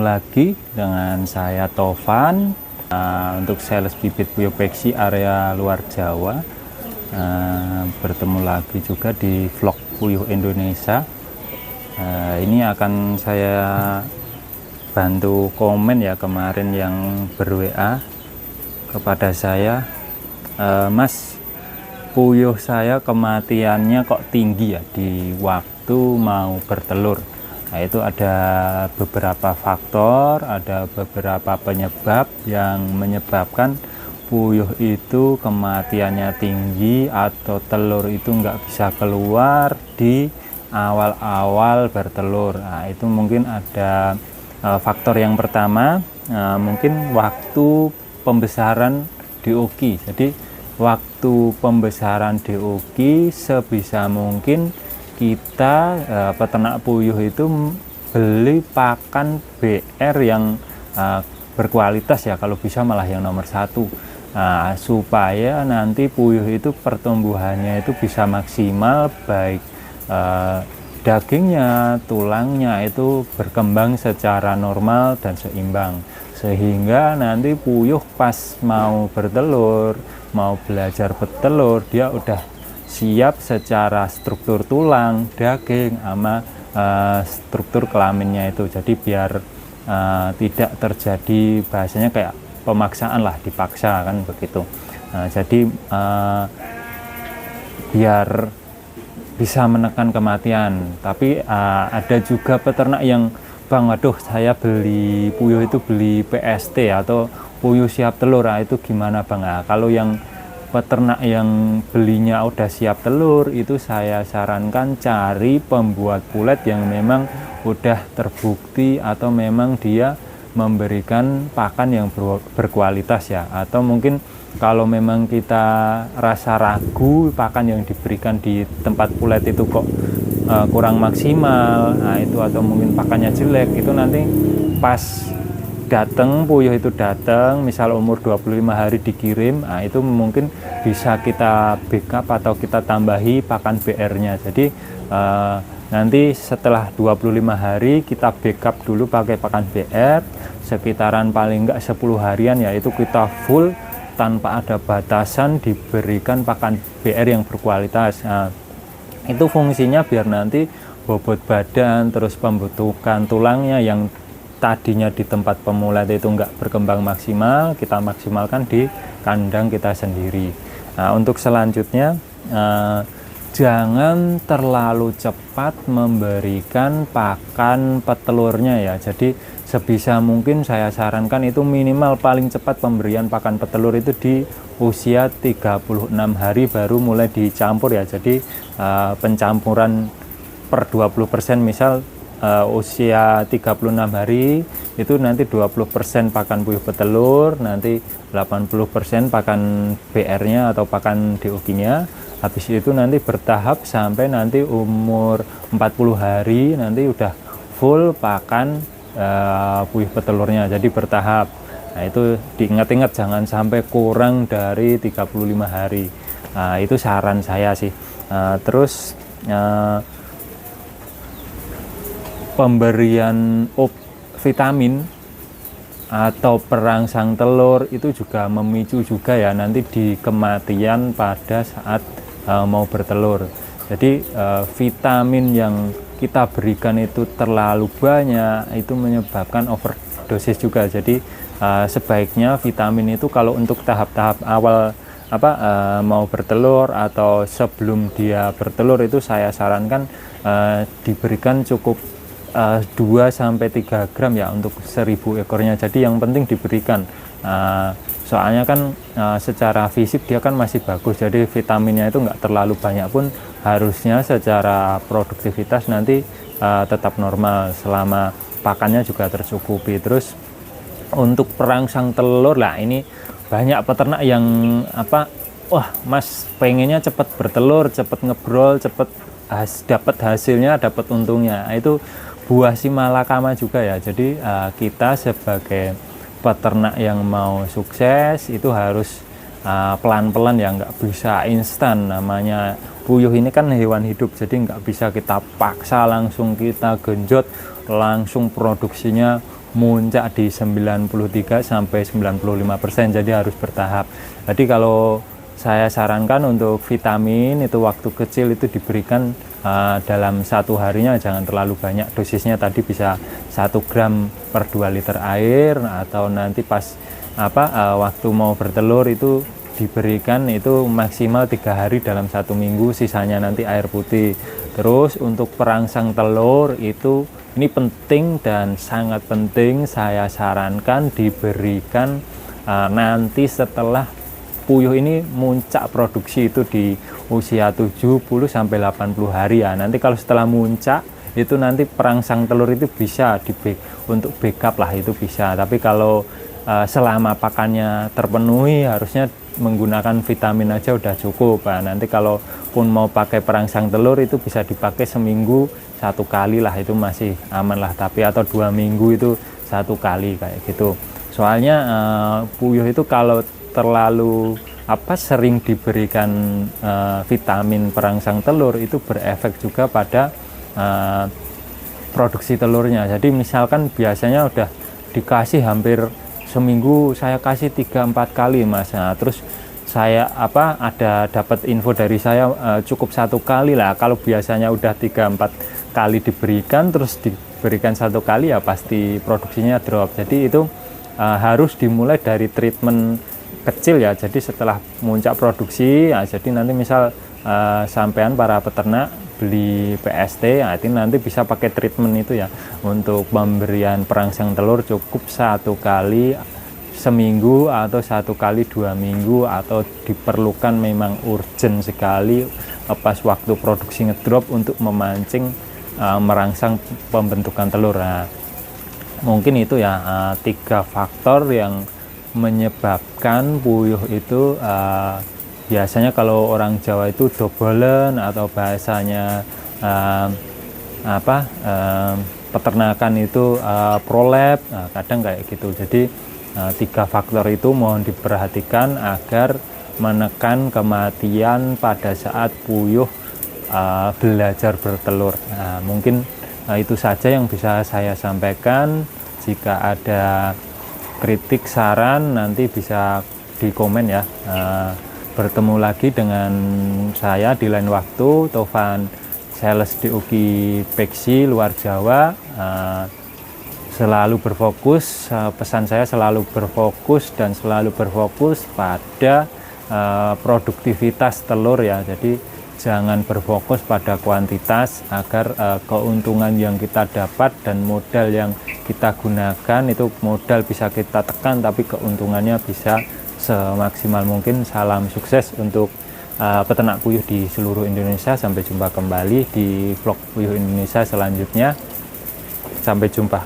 lagi dengan saya Tovan untuk sales bibit puyuh peksi area luar Jawa. Bertemu lagi juga di vlog Puyuh Indonesia. Ini akan saya bantu komen ya, kemarin yang ber-WA kepada saya, Mas, puyuh saya kematiannya kok tinggi ya di waktu mau bertelur. Nah, itu ada beberapa faktor, ada beberapa penyebab yang menyebabkan puyuh itu kematiannya tinggi atau telur itu nggak bisa keluar di awal-awal bertelur. Nah, itu mungkin ada faktor yang pertama, mungkin waktu pembesaran DOQ. Jadi waktu pembesaran DOQ sebisa mungkin kita peternak puyuh itu beli pakan BR yang berkualitas ya, kalau bisa malah yang nomor 1, supaya nanti puyuh itu pertumbuhannya itu bisa maksimal, baik dagingnya, tulangnya itu berkembang secara normal dan seimbang, sehingga nanti puyuh pas mau bertelur, mau belajar bertelur, dia udah siap secara struktur tulang, daging, sama struktur kelaminnya itu. Jadi biar tidak terjadi bahasanya kayak pemaksaan lah, dipaksa kan begitu. Jadi biar bisa menekan kematian. Tapi ada juga peternak yang, Bang, waduh saya beli puyuh itu beli PST atau puyuh siap telur, itu gimana Bang? Kalau yang peternak yang belinya udah siap telur, itu saya sarankan cari pembuat pulet yang memang udah terbukti atau memang dia memberikan pakan yang berkualitas ya. Atau mungkin kalau memang kita rasa ragu pakan yang diberikan di tempat pulet itu kok kurang maksimal, itu atau mungkin pakannya jelek, itu nanti pas datang, puyuh itu datang, misal umur 25 hari dikirim, itu mungkin bisa kita backup atau kita tambahi pakan BR-nya. Jadi nanti setelah 25 hari kita backup dulu pakai pakan BR, sekitaran paling enggak 10 harian ya, itu kita full tanpa ada batasan diberikan pakan BR yang berkualitas. Itu fungsinya biar nanti bobot badan, terus pembentukan tulangnya yang tadinya di tempat pemulet itu enggak berkembang maksimal, kita maksimalkan di kandang kita sendiri. Untuk selanjutnya, jangan terlalu cepat memberikan pakan petelurnya ya. Jadi sebisa mungkin saya sarankan itu minimal paling cepat pemberian pakan petelur itu di usia 36 hari baru mulai dicampur ya. Jadi pencampuran per 20%, misal usia 36 hari itu nanti 20% pakan puyuh petelur, nanti 80% pakan BR-nya atau pakan DOQ-nya. Habis itu nanti bertahap sampai nanti umur 40 hari nanti udah full pakan puyuh petelurnya. Jadi bertahap. Nah, itu diingat-ingat jangan sampai kurang dari 35 hari. Itu saran saya sih. Terus pemberian vitamin atau perangsang telur itu juga memicu juga ya nanti di kematian pada saat mau bertelur. Jadi vitamin yang kita berikan itu terlalu banyak, itu menyebabkan overdosis juga. Jadi sebaiknya vitamin itu kalau untuk tahap-tahap awal mau bertelur atau sebelum dia bertelur itu saya sarankan diberikan cukup 2-3 gram ya untuk 1000 ekornya. Jadi yang penting diberikan, soalnya kan secara fisik dia kan masih bagus, jadi vitaminnya itu nggak terlalu banyak pun harusnya secara produktivitas nanti tetap normal selama pakannya juga tercukupi. Terus untuk perangsang telur lah, ini banyak peternak yang wah Mas pengennya cepat bertelur, cepat ngebrol, cepat dapat hasilnya, dapat untungnya. Itu buah si malakama juga ya. Jadi kita sebagai peternak yang mau sukses itu harus pelan-pelan ya, nggak bisa instan. Namanya puyuh ini kan hewan hidup, jadi nggak bisa kita paksa langsung kita genjot langsung produksinya muncak di 93 sampai 95%, jadi harus bertahap. Jadi kalau saya sarankan untuk vitamin itu waktu kecil itu diberikan dalam satu harinya jangan terlalu banyak, dosisnya tadi bisa 1 gram per 2 liter air, atau nanti pas waktu mau bertelur itu diberikan itu maksimal 3 hari dalam 1 minggu, sisanya nanti air putih. Terus untuk perangsang telur itu ini penting dan sangat penting, saya sarankan diberikan nanti setelah puyuh ini muncak produksi itu di usia 70 sampai 80 hari ya. Nanti kalau setelah muncak itu nanti perangsang telur itu bisa untuk backup lah, itu bisa. Tapi kalau selama pakannya terpenuhi harusnya menggunakan vitamin aja udah cukup. Nah, nanti kalau pun mau pakai perangsang telur itu bisa dipakai seminggu 1 kali lah, itu masih aman lah. Tapi atau 2 minggu itu 1 kali kayak gitu. Soalnya puyuh itu kalau terlalu sering diberikan vitamin perangsang telur itu berefek juga pada produksi telurnya. Jadi misalkan biasanya udah dikasih hampir seminggu saya kasih 3-4 kali Mas. Nah, terus saya ada dapat info dari saya cukup 1 kali lah. Kalau biasanya udah 3-4 kali diberikan terus diberikan 1 kali ya pasti produksinya drop. Jadi itu harus dimulai dari treatment kecil ya. Jadi setelah muncak produksi ya, jadi nanti misal sampean para peternak beli PST ya, itu nanti bisa pakai treatment itu ya, untuk pemberian perangsang telur cukup 1 kali seminggu atau 1 kali 2 minggu, atau diperlukan memang urgent sekali pas waktu produksi ngedrop untuk memancing merangsang pembentukan telur. Nah, mungkin itu ya 3 faktor yang menyebabkan puyuh itu biasanya kalau orang Jawa itu dobolen, atau bahasanya peternakan itu prolap, kadang kayak gitu. Jadi 3 faktor itu mohon diperhatikan agar menekan kematian pada saat puyuh belajar bertelur. Nah, mungkin itu saja yang bisa saya sampaikan. Jika ada kritik, saran, nanti bisa di komen ya. Bertemu lagi dengan saya di lain waktu, Tovan Sales di UKI Peksi luar Jawa. Selalu berfokus, pesan saya selalu berfokus dan selalu berfokus pada produktivitas telur ya. Jadi jangan berfokus pada kuantitas, agar keuntungan yang kita dapat dan modal yang kita gunakan itu modal bisa kita tekan tapi keuntungannya bisa semaksimal mungkin. Salam sukses untuk peternak puyuh di seluruh Indonesia. Sampai jumpa kembali di vlog Puyuh Indonesia selanjutnya. Sampai jumpa.